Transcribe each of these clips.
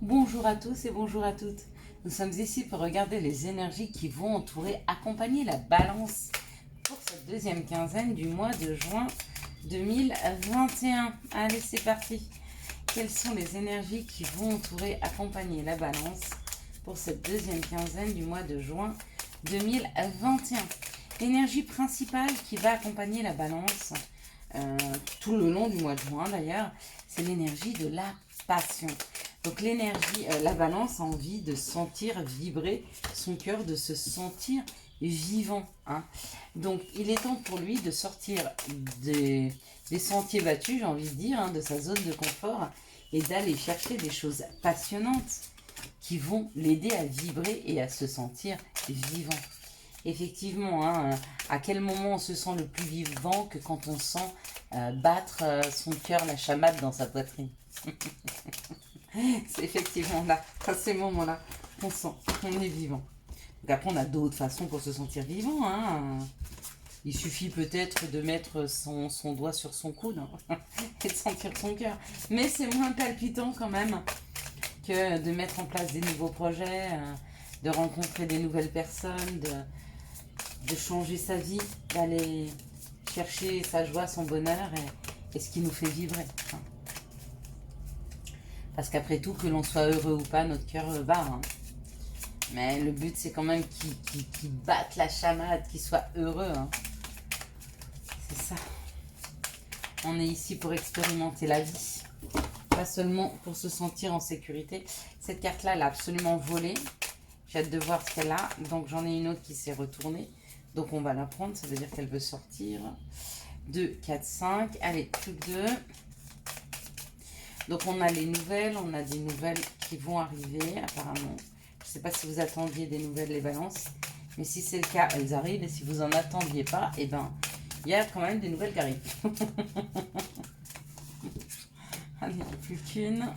Bonjour à tous et bonjour à toutes. Nous sommes ici pour regarder les énergies qui vont entourer, accompagner la balance pour cette deuxième quinzaine du mois de juin 2021. Allez, c'est parti. Quelles sont les énergies qui vont entourer, accompagner la balance pour cette deuxième quinzaine du mois de juin 2021? L'énergie principale qui va accompagner la balance tout le long du mois de juin d'ailleurs, c'est l'énergie de la passion. Donc l'énergie, la balance a envie de sentir vibrer son cœur, de se sentir vivant. Hein. Donc il est temps pour lui de sortir des sentiers battus, j'ai envie de dire, hein, de sa zone de confort et d'aller chercher des choses passionnantes qui vont l'aider à vibrer et à se sentir vivant. Effectivement, hein, à quel moment on se sent le plus vivant que quand on sent battre son cœur, la chamade dans sa poitrine. C'est effectivement là, à ces moments-là, on sent qu'on est vivant. Donc après, on a d'autres façons pour se sentir vivant. Hein. Il suffit peut-être de mettre son doigt sur son coude hein, et de sentir son cœur. Mais c'est moins palpitant quand même que de mettre en place des nouveaux projets, de rencontrer des nouvelles personnes, de changer sa vie, d'aller chercher sa joie, son bonheur et ce qui nous fait vibrer. Hein. Parce qu'après tout, que l'on soit heureux ou pas, notre cœur bat. Hein. Mais le but, c'est quand même qu'il batte la chamade, qu'il soit heureux. Hein. C'est ça. On est ici pour expérimenter la vie. Pas seulement pour se sentir en sécurité. Cette carte-là, elle a absolument volé. J'ai hâte de voir ce qu'elle a. Donc, j'en ai une autre qui s'est retournée. Donc, on va la prendre. Ça veut dire qu'elle veut sortir. 2, 4, 5. Allez, plus que 2. Donc, on a les nouvelles. On a des nouvelles qui vont arriver, apparemment. Je ne sais pas si vous attendiez des nouvelles, les balances. Mais si c'est le cas, elles arrivent. Et si vous n'en attendiez pas, eh ben, il y a quand même des nouvelles qui arrivent. Allez, plus qu'une.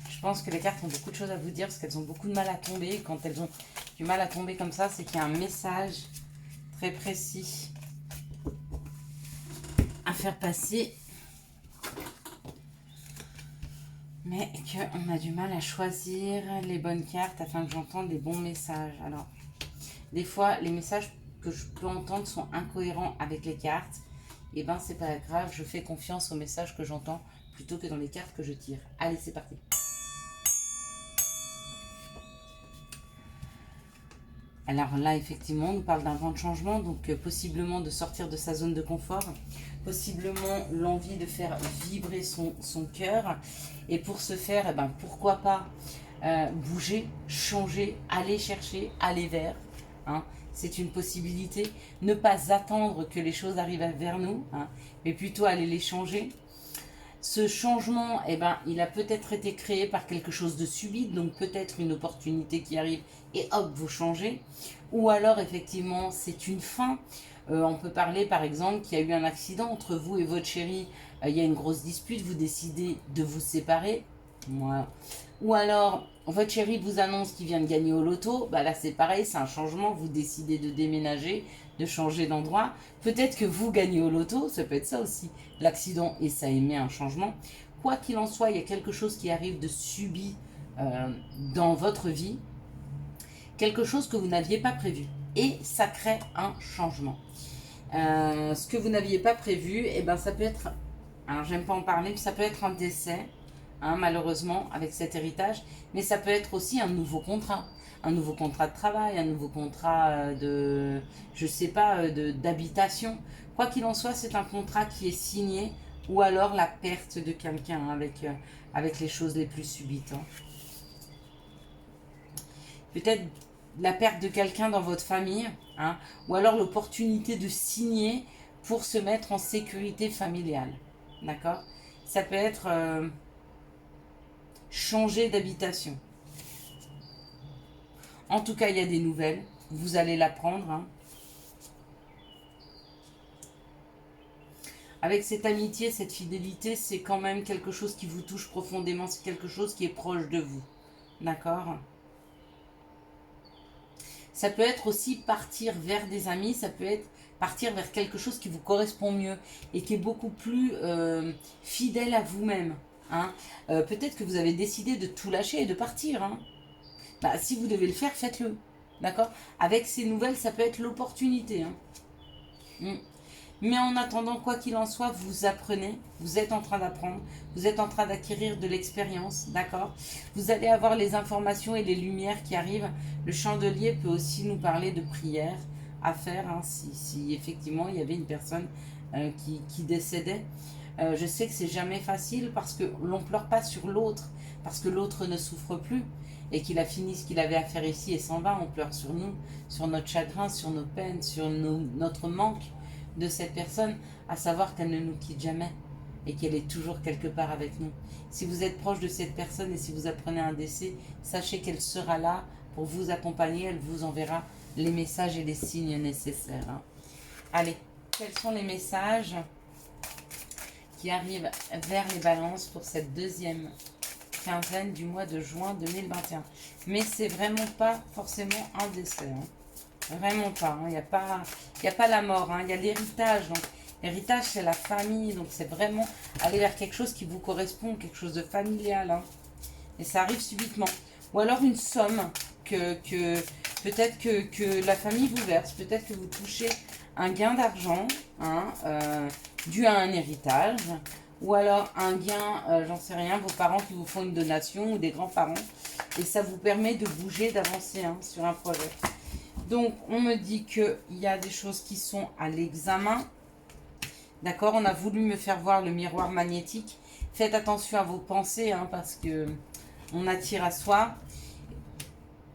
Je pense que les cartes ont beaucoup de choses à vous dire parce qu'elles ont beaucoup de mal à tomber. Quand elles ont du mal à tomber comme ça, c'est qu'il y a un message très précis à faire passer. Mais qu'on a du mal à choisir les bonnes cartes afin que j'entende les bons messages. Alors, des fois, les messages que je peux entendre sont incohérents avec les cartes. Et ben, c'est pas grave, je fais confiance aux messages que j'entends plutôt que dans les cartes que je tire. Allez, c'est parti. Alors là, effectivement, on nous parle d'un vent de changement, donc possiblement de sortir de sa zone de confort, possiblement l'envie de faire vibrer son cœur. Et pour ce faire, eh ben, pourquoi pas bouger, changer, aller chercher, aller vers. Hein. C'est une possibilité. Ne pas attendre que les choses arrivent vers nous, hein, mais plutôt aller les changer. Ce changement, eh ben, il a peut-être été créé par quelque chose de subit, donc peut-être une opportunité qui arrive et hop, vous changez. Ou alors, effectivement, c'est une fin. On peut parler, par exemple, qu'il y a eu un accident entre vous et votre chéri. Il y a une grosse dispute, vous décidez de vous séparer. Voilà. Ou alors, votre chéri vous annonce qu'il vient de gagner au loto. Bah là, c'est pareil, c'est un changement. Vous décidez de déménager, de changer d'endroit. Peut-être que vous gagnez au loto, ça peut être ça aussi. L'accident, et ça émet un changement. Quoi qu'il en soit, il y a quelque chose qui arrive de subit dans votre vie. Quelque chose que vous n'aviez pas prévu. Et ça crée un changement. Ce que vous n'aviez pas prévu, eh ben, ça peut être... Alors, j'aime pas en parler, mais ça peut être un décès. Hein, malheureusement, avec cet héritage, mais ça peut être aussi un nouveau contrat de travail, un nouveau contrat de, je sais pas, d'habitation. Quoi qu'il en soit, c'est un contrat qui est signé, ou alors la perte de quelqu'un hein, avec les choses les plus subites. Hein. Peut-être la perte de quelqu'un dans votre famille, hein, ou alors l'opportunité de signer pour se mettre en sécurité familiale. D'accord ? Ça peut être... changer d'habitation. En tout cas, il y a des nouvelles. Vous allez l'apprendre. Hein. Avec cette amitié, cette fidélité, c'est quand même quelque chose qui vous touche profondément. C'est quelque chose qui est proche de vous. D'accord ? Ça peut être aussi partir vers des amis. Ça peut être partir vers quelque chose qui vous correspond mieux et qui est beaucoup plus fidèle à vous-même. Hein. Peut-être que vous avez décidé de tout lâcher et de partir. Hein. Bah, si vous devez le faire, faites-le. D'accord? Avec ces nouvelles, ça peut être l'opportunité. Hein. Mm. Mais en attendant, quoi qu'il en soit, vous apprenez, vous êtes en train d'apprendre, vous êtes en train d'acquérir de l'expérience, d'accord? Vous allez avoir les informations et les lumières qui arrivent. Le chandelier peut aussi nous parler de prières à faire, hein, si effectivement il y avait une personne qui décédait. Je sais que c'est jamais facile parce que l'on pleure pas sur l'autre, parce que l'autre ne souffre plus et qu'il a fini ce qu'il avait à faire ici et s'en va. On pleure sur nous, sur notre chagrin, sur nos peines, sur notre manque de cette personne, à savoir qu'elle ne nous quitte jamais et qu'elle est toujours quelque part avec nous. Si vous êtes proche de cette personne et si vous apprenez un décès, sachez qu'elle sera là pour vous accompagner, elle vous enverra les messages et les signes nécessaires. Hein. Allez, quels sont les messages qui arrivent vers les balances pour cette deuxième quinzaine du mois de juin 2021? Mais c'est vraiment pas forcément un décès. Hein. Vraiment pas, il n'y a pas la mort, il y a l'héritage. Donc l'héritage, c'est la famille, donc c'est vraiment aller vers quelque chose qui vous correspond, quelque chose de familial. Hein. Et ça arrive subitement. Ou alors une somme que peut-être que la famille vous verse, peut-être que vous touchez un gain d'argent dû à un héritage, ou alors un gain, j'en sais rien, vos parents qui vous font une donation, ou des grands-parents, et ça vous permet de bouger, d'avancer sur un projet. Donc, on me dit qu'il y a des choses qui sont à l'examen. D'accord, on a voulu me faire voir le miroir magnétique. Faites attention à vos pensées, parce que on attire à soi.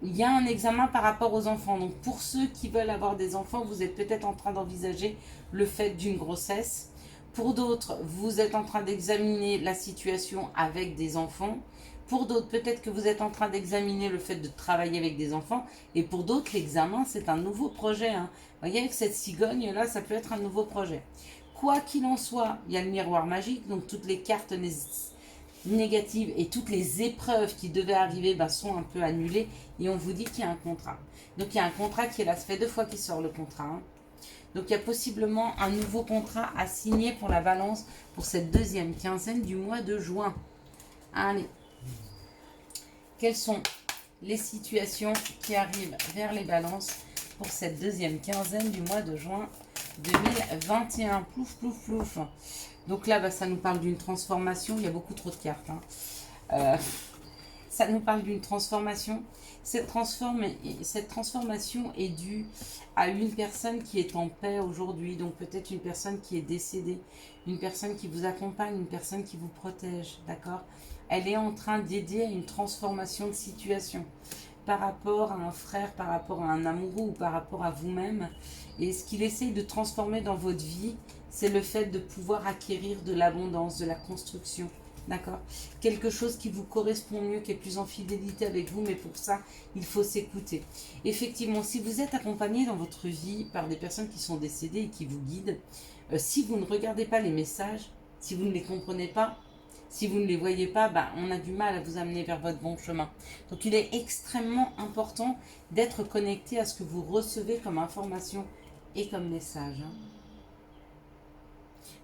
Il y a un examen par rapport aux enfants. Donc, pour ceux qui veulent avoir des enfants, vous êtes peut-être en train d'envisager le fait d'une grossesse. Pour d'autres, vous êtes en train d'examiner la situation avec des enfants. Pour d'autres, peut-être que vous êtes en train d'examiner le fait de travailler avec des enfants. Et pour d'autres, l'examen, c'est un nouveau projet. Vous voyez, avec cette cigogne-là, ça peut être un nouveau projet. Quoi qu'il en soit, il y a le miroir magique. Donc, toutes les cartes négatives et toutes les épreuves qui devaient arriver sont un peu annulées. Et on vous dit qu'il y a un contrat. Donc, il y a un contrat qui est là. Ça fait 2 fois qu'il sort le contrat. Donc, il y a possiblement un nouveau contrat à signer pour la balance pour cette deuxième quinzaine du mois de juin. Allez. Quelles sont les situations qui arrivent vers les balances pour cette deuxième quinzaine du mois de juin 2021? Plouf, plouf, plouf. Donc là, ça nous parle d'une transformation. Il y a beaucoup trop de cartes. Ça nous parle d'une transformation. Cette transformation est due à une personne qui est en paix aujourd'hui. Donc peut-être une personne qui est décédée. Une personne qui vous accompagne. Une personne qui vous protège. D'accord ? Elle est en train d'aider à une transformation de situation par rapport à un frère, par rapport à un amoureux ou par rapport à vous-même. Et ce qu'il essaye de transformer dans votre vie, c'est le fait de pouvoir acquérir de l'abondance, de la construction. D'accord ? Quelque chose qui vous correspond mieux, qui est plus en fidélité avec vous, mais pour ça, il faut s'écouter. Effectivement, si vous êtes accompagné dans votre vie par des personnes qui sont décédées et qui vous guident, si vous ne regardez pas les messages, si vous ne les comprenez pas, si vous ne les voyez pas, on a du mal à vous amener vers votre bon chemin. Donc il est extrêmement important d'être connecté à ce que vous recevez comme information et comme message.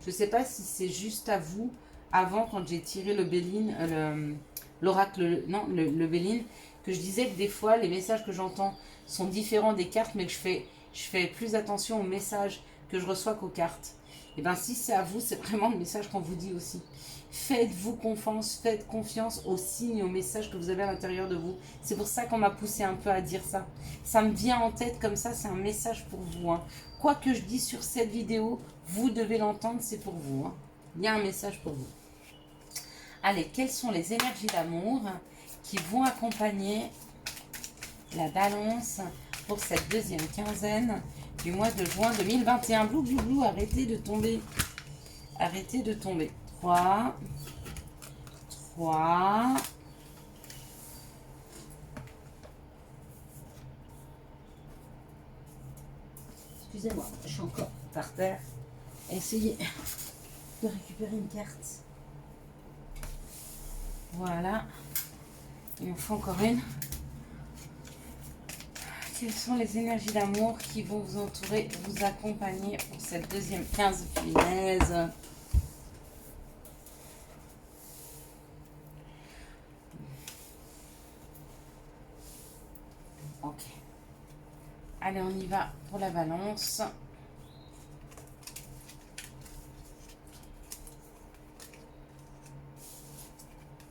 Je ne sais pas si c'est juste à vous, avant quand j'ai tiré le Béline, l'oracle, non, le Béline, que je disais que des fois les messages que j'entends sont différents des cartes, mais que je fais plus attention aux messages que je reçois qu'aux cartes. Et si c'est à vous, c'est vraiment le message qu'on vous dit aussi. Faites-vous confiance, faites confiance aux signes, aux messages que vous avez à l'intérieur de vous. C'est pour ça qu'on m'a poussé un peu à dire ça. Ça me vient en tête comme ça, c'est un message pour vous. Quoi que je dise sur cette vidéo, vous devez l'entendre, c'est pour vous. Il y a un message pour vous. Allez, quelles sont les énergies d'amour qui vont accompagner la balance pour cette deuxième quinzaine du mois de juin 2021? Blou, blou, blou, arrêtez de tomber. Arrêtez de tomber. 3. Excusez-moi, je suis encore par terre. Essayez de récupérer une carte. Voilà. Il en faut encore une. Quelles sont les énergies d'amour qui vont vous entourer, vous accompagner pour cette deuxième 15 finesse? Allez, on y va pour la balance.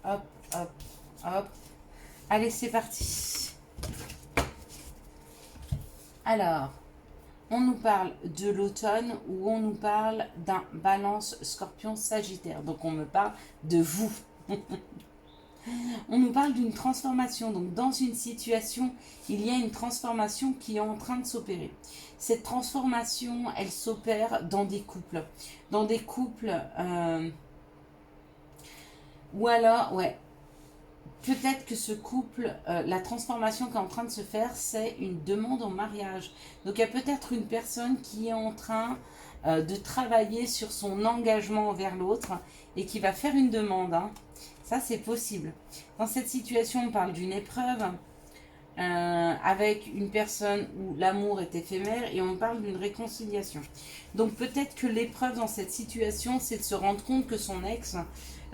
Hop, hop, hop. Allez, c'est parti. Alors, on nous parle de l'automne ou on nous parle d'un balance scorpion sagittaire. Donc, on me parle de vous. On nous parle d'une transformation. Donc, dans une situation, il y a une transformation qui est en train de s'opérer. Cette transformation, elle s'opère dans des couples. Dans des couples... ou alors, ouais... Peut-être que ce couple, la transformation qui est en train de se faire, c'est une demande en mariage. Donc il y a peut-être une personne qui est en train de travailler sur son engagement envers l'autre et qui va faire une demande. Hein. Ça, c'est possible. Dans cette situation, on parle d'une épreuve avec une personne où l'amour est éphémère et on parle d'une réconciliation. Donc peut-être que l'épreuve dans cette situation, c'est de se rendre compte que son ex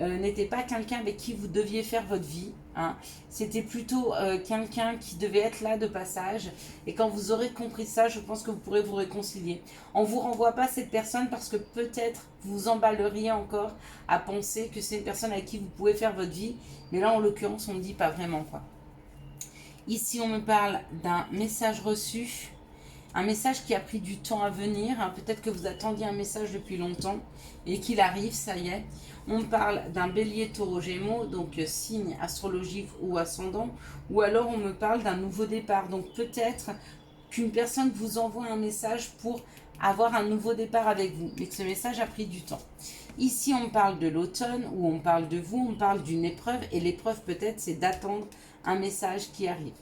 n'était pas quelqu'un avec qui vous deviez faire votre vie. Hein. C'était plutôt quelqu'un qui devait être là de passage. Et quand vous aurez compris ça, je pense que vous pourrez vous réconcilier. On ne vous renvoie pas cette personne parce que peut-être vous emballeriez encore à penser que c'est une personne avec qui vous pouvez faire votre vie. Mais là, en l'occurrence, on ne dit pas vraiment quoi. Ici, on me parle d'un message reçu. Un message qui a pris du temps à venir. Hein. Peut-être que vous attendiez un message depuis longtemps et qu'il arrive, ça y est. On parle d'un bélier taureau gémeaux, donc signe astrologique ou ascendant. Ou alors on me parle d'un nouveau départ. Donc peut-être qu'une personne vous envoie un message pour avoir un nouveau départ avec vous. Mais que ce message a pris du temps. Ici, on parle de l'automne ou on parle de vous. On parle d'une épreuve. Et l'épreuve peut-être c'est d'attendre un message qui arrive.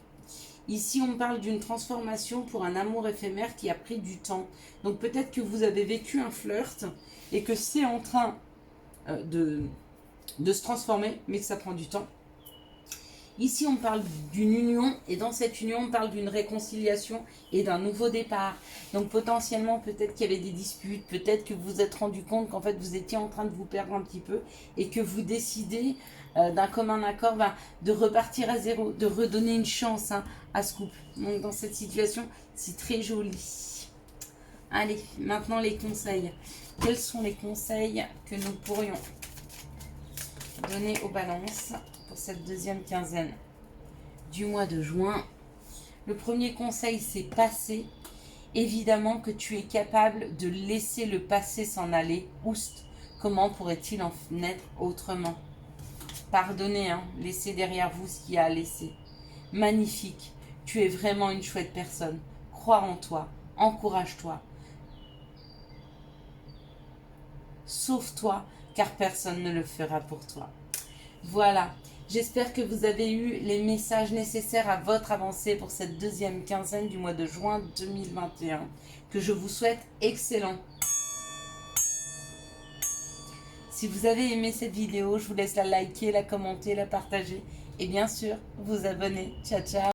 Ici, on parle d'une transformation pour un amour éphémère qui a pris du temps. Donc peut-être que vous avez vécu un flirt et que c'est en train de se transformer, mais que ça prend du temps. Ici, on parle d'une union et dans cette union, on parle d'une réconciliation et d'un nouveau départ. Donc potentiellement, peut-être qu'il y avait des disputes, peut-être que vous vous êtes rendu compte qu'en fait, vous étiez en train de vous perdre un petit peu et que vous décidez d'un commun accord de repartir à zéro, de redonner une chance à ce couple. Donc dans cette situation, c'est très joli. Allez, maintenant les conseils. Quels sont les conseils que nous pourrions donner aux balances pour cette deuxième quinzaine du mois de juin? Le premier conseil, c'est passer. Évidemment que tu es capable de laisser le passé s'en aller. Oust, comment pourrait-il en être autrement? Pardonnez, hein, laissez derrière vous ce qu'il y a à laisser. Magnifique, tu es vraiment une chouette personne. Crois en toi, encourage-toi. Sauve-toi, car personne ne le fera pour toi. Voilà, j'espère que vous avez eu les messages nécessaires à votre avancée pour cette deuxième quinzaine du mois de juin 2021. Que je vous souhaite excellent. Si vous avez aimé cette vidéo, je vous laisse la liker, la commenter, la partager et bien sûr vous abonner. Ciao, ciao.